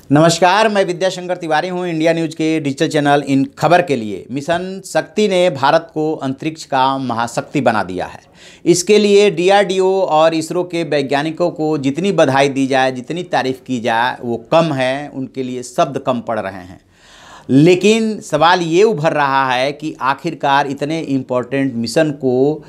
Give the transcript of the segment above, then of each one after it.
नमस्कार, मैं विद्याशंकर तिवारी हूं। इंडिया न्यूज़ के डिजिटल चैनल इन खबर के लिए। मिशन शक्ति ने भारत को अंतरिक्ष का महाशक्ति बना दिया है। इसके लिए डीआरडीओ और इसरो के वैज्ञानिकों को जितनी बधाई दी जाए, जितनी तारीफ़ की जाए वो कम है। उनके लिए शब्द कम पड़ रहे हैं। लेकिन सवाल ये उभर रहा है कि आखिरकार इतने इम्पोर्टेंट मिशन को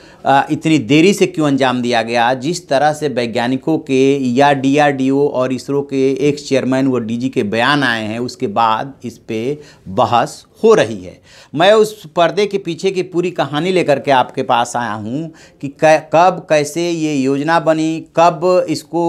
इतनी देरी से क्यों अंजाम दिया गया। जिस तरह से वैज्ञानिकों के या डीआरडीओ और इसरो के एक्स चेयरमैन व डीजी के बयान आए हैं, उसके बाद इस पे बहस हो रही है। मैं उस पर्दे के पीछे की पूरी कहानी लेकर के आपके पास आया हूं कि कब कैसे ये योजना बनी, कब इसको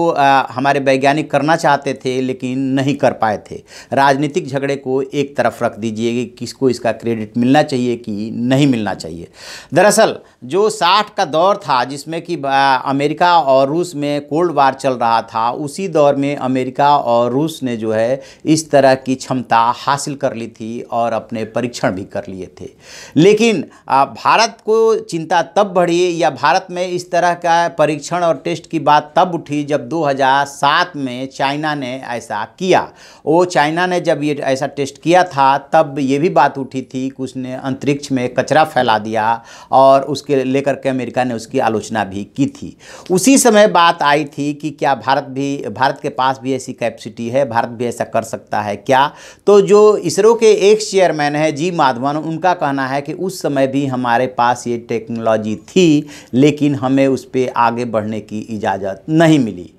हमारे वैज्ञानिक करना चाहते थे लेकिन नहीं कर पाए थे। राजनीतिक झगड़े को एक तरफ रख दीजिए कि किसको इसका क्रेडिट मिलना चाहिए कि नहीं मिलना चाहिए। दरअसल जो 60 का दौर था जिसमें कि अमेरिका और रूस में कोल्ड वार चल रहा था, उसी दौर में अमेरिका और रूस ने जो है इस तरह की क्षमता हासिल कर ली थी और अपने परीक्षण भी कर लिए थे। लेकिन भारत को चिंता तब बढ़ी या भारत में इस तरह का परीक्षण और टेस्ट की बात तब उठी जब 2007 में चाइना ने ऐसा किया। वो चाइना ने जब ये ऐसा टेस्ट किया था तब ये भी बात उठी थी कि उसने अंतरिक्ष में कचरा फैला दिया और उसके लेकर के अमेरिका ने उसकी आलोचना भी की थी। उसी समय बात आई थी कि क्या भारत के पास भी ऐसी कैपेसिटी है, भारत भी ऐसा कर सकता है क्या। तो जो इसरो के एक्स चेयरमैन है जी माधवन, उनका कहना है कि उस समय भी हमारे पास ये टेक्नोलॉजी थी लेकिन हमें उस पर आगे बढ़ने की इजाज़त नहीं मिली।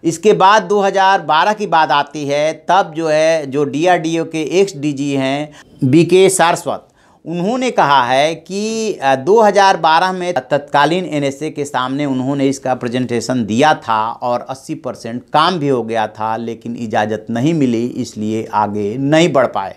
इसके बाद 2012 की बात आती है, तब जो डीआरडीओ के एक्स डीजी हैं बीके सारस्वत, उन्होंने कहा है कि 2012 में तत्कालीन एनएसए के सामने उन्होंने इसका प्रेजेंटेशन दिया था और 80% काम भी हो गया था लेकिन इजाज़त नहीं मिली, इसलिए आगे नहीं बढ़ पाए।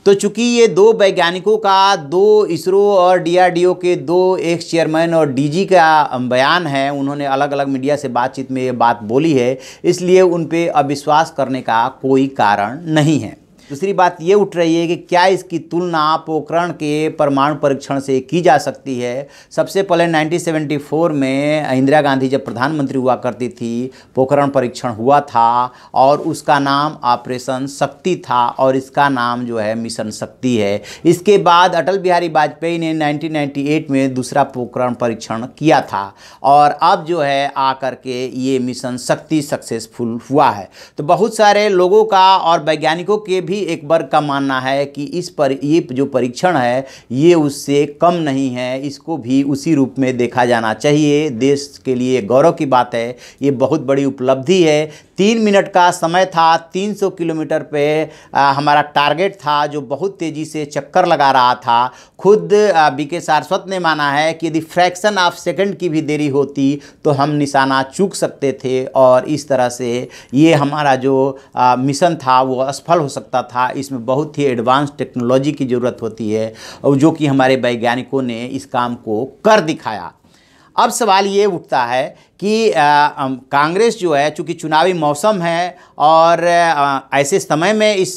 तो चूंकि ये दो वैज्ञानिकों का, दो इसरो और डीआरडीओ के दो एक्स चेयरमैन और डीजी का बयान है, उन्होंने अलग अलग मीडिया से बातचीत में ये बात बोली है, इसलिए उन पे अविश्वास करने का कोई कारण नहीं है। दूसरी बात ये उठ रही है कि क्या इसकी तुलना पोखरण के परमाणु परीक्षण से की जा सकती है। सबसे पहले 1974 में इंदिरा गांधी जब प्रधानमंत्री हुआ करती थी, पोखरण परीक्षण हुआ था और उसका नाम ऑपरेशन शक्ति था और इसका नाम जो है मिशन शक्ति है। इसके बाद अटल बिहारी वाजपेयी ने 1998 में दूसरा पोखरण परीक्षण किया था और अब जो है आकर के ये मिशन शक्ति सक्सेसफुल हुआ है। तो बहुत सारे लोगों का और वैज्ञानिकों के भी एक वर्ग का मानना है कि ये जो परीक्षण है ये उससे कम नहीं है, इसको भी उसी रूप में देखा जाना चाहिए। देश के लिए गौरव की बात है, ये बहुत बड़ी उपलब्धि है। 3 मिनट का समय था, 300 किलोमीटर पे हमारा टारगेट था जो बहुत तेज़ी से चक्कर लगा रहा था। खुद बीके सारस्वत ने माना है कि यदि फ्रैक्शन ऑफ सेकंड की भी देरी होती तो हम निशाना चूक सकते थे और इस तरह से ये हमारा जो मिशन था वो असफल हो सकता था। इसमें बहुत ही एडवांस टेक्नोलॉजी की ज़रूरत होती है और जो कि हमारे वैज्ञानिकों ने इस काम को कर दिखाया। अब सवाल ये उठता है कि कांग्रेस जो है, चूँकि चुनावी मौसम है और ऐसे समय में इस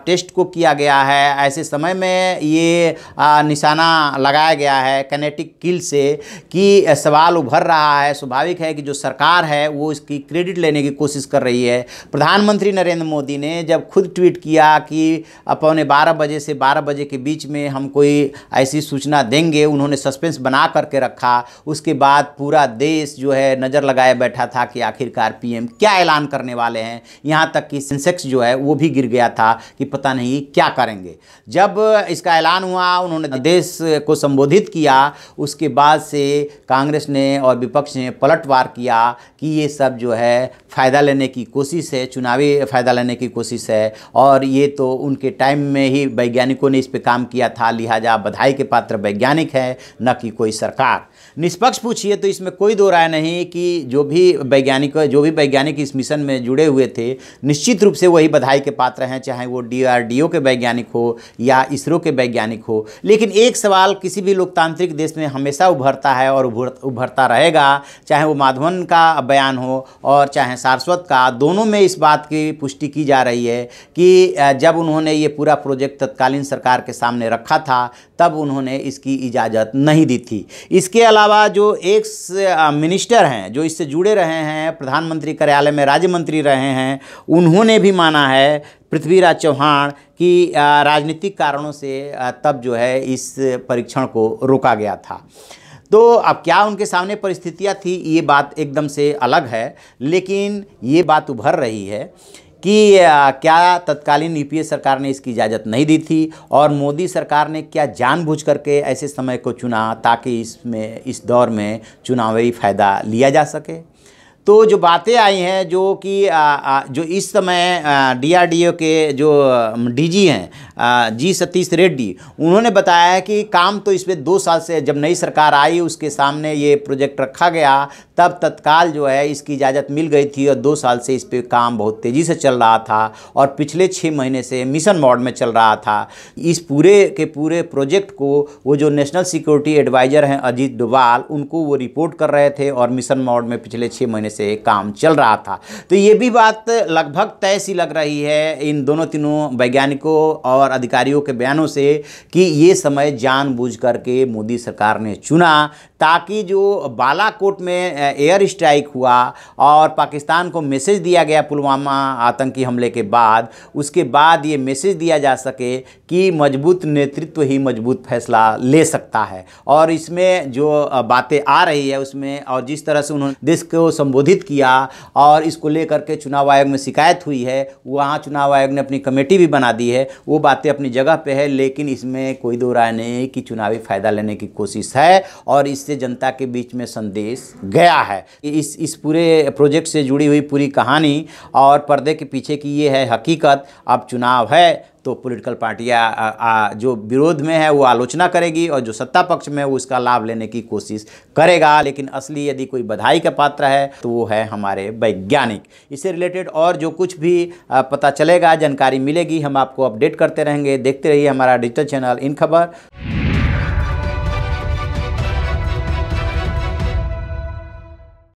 टेस्ट को किया गया है, ऐसे समय में ये निशाना लगाया गया है किनेटिक किल से, कि सवाल उभर रहा है। स्वाभाविक है कि जो सरकार है वो इसकी क्रेडिट लेने की कोशिश कर रही है। प्रधानमंत्री नरेंद्र मोदी ने जब खुद ट्वीट किया कि 11:15 बजे से 12 बजे के बीच में हम कोई ऐसी सूचना देंगे, उन्होंने सस्पेंस बना करके रखा। उसके बाद पूरा देश जो है नज़र लगाए बैठा था कि आखिरकार पीएम क्या ऐलान करने वाले हैं। यहाँ तक कि सेंसेक्स जो है वो भी गिर गया था कि पता नहीं क्या करेंगे। जब इसका ऐलान हुआ, उन्होंने देश को संबोधित किया, उसके बाद से कांग्रेस ने और विपक्ष ने पलटवार किया कि ये सब जो है फ़ायदा लेने की कोशिश है, चुनावी फ़ायदा लेने की कोशिश है और ये तो उनके टाइम में ही वैज्ञानिकों ने इस पर काम किया था, लिहाजा बधाई के पात्र वैज्ञानिक है, न कि कोई सरकार। निष्पक्ष पूछिए तो इसमें कोई दो राय नहीं कि जो भी वैज्ञानिक इस मिशन में जुड़े हुए थे, निश्चित रूप से वही बधाई के पात्र हैं, चाहे वो डीआरडीओ के वैज्ञानिक हो या इसरो के वैज्ञानिक हो। लेकिन एक सवाल किसी भी लोकतांत्रिक देश में हमेशा उभरता है और उभरता रहेगा, चाहे वो माधवन का बयान हो और चाहे सारस्वत का, दोनों में इस बात की पुष्टि की जा रही है कि जब उन्होंने ये पूरा प्रोजेक्ट तत्कालीन सरकार के सामने रखा था तब उन्होंने इसकी इजाज़त नहीं दी थी। इसके अलावा अलावा जो एक्स मिनिस्टर हैं जो इससे जुड़े रहे हैं, प्रधानमंत्री कार्यालय में राज्य मंत्री रहे हैं, उन्होंने भी माना है, पृथ्वीराज चौहान, कि राजनीतिक कारणों से तब जो है इस परीक्षण को रोका गया था। तो अब क्या उनके सामने परिस्थितियां थी, ये बात एकदम से अलग है, लेकिन ये बात उभर रही है कि क्या तत्कालीन यूपीए सरकार ने इसकी इजाज़त नहीं दी थी और मोदी सरकार ने क्या जानबूझ करके ऐसे समय को चुना ताकि इस दौर में चुनावी फ़ायदा लिया जा सके। तो जो बातें आई हैं, जो कि जो इस समय डीआरडीओ के जो डीजी हैं जी सतीश रेड्डी, उन्होंने बताया है कि काम तो इसमें 2 साल से, जब नई सरकार आई उसके सामने ये प्रोजेक्ट रखा गया तब तत्काल जो है इसकी इजाज़त मिल गई थी और 2 साल से इस पे काम बहुत तेज़ी से चल रहा था और पिछले 6 महीने से मिशन मोड में चल रहा था। इस पूरे के पूरे प्रोजेक्ट को वो जो नेशनल सिक्योरिटी एडवाइज़र हैं अजीत डोभाल, उनको वो रिपोर्ट कर रहे थे और मिशन मोड में पिछले 6 महीने से काम चल रहा था। तो ये भी बात लगभग तय सी लग रही है इन दोनों तीनों वैज्ञानिकों और अधिकारियों के बयानों से कि ये समय जानबूझ करके मोदी सरकार ने चुना ताकि जो बालाकोट में एयर स्ट्राइक हुआ और पाकिस्तान को मैसेज दिया गया पुलवामा आतंकी हमले के बाद, उसके बाद ये मैसेज दिया जा सके कि मजबूत नेतृत्व ही मजबूत फैसला ले सकता है। और इसमें जो बातें आ रही है उसमें, और जिस तरह से उन्होंने देश को संबोधित किया और इसको लेकर के चुनाव आयोग में शिकायत हुई है, वहाँ चुनाव आयोग ने अपनी कमेटी भी बना दी है, वो बातें अपनी जगह पे है, लेकिन इसमें कोई दो राय नहीं कि चुनावी फ़ायदा लेने की कोशिश है और इससे जनता के बीच में संदेश गया है। इस पूरे प्रोजेक्ट से जुड़ी हुई पूरी कहानी और पर्दे के पीछे की ये है हकीकत। अब चुनाव है तो पॉलिटिकल पार्टियां जो विरोध में है वो आलोचना करेगी और जो सत्ता पक्ष में वो उसका लाभ लेने की कोशिश करेगा, लेकिन असली यदि कोई बधाई का पात्र है तो वो है हमारे वैज्ञानिक। इससे रिलेटेड और जो कुछ भी पता चलेगा, जानकारी मिलेगी, हम आपको अपडेट करते रहेंगे। देखते रहिए हमारा डिजिटल चैनल इन खबर।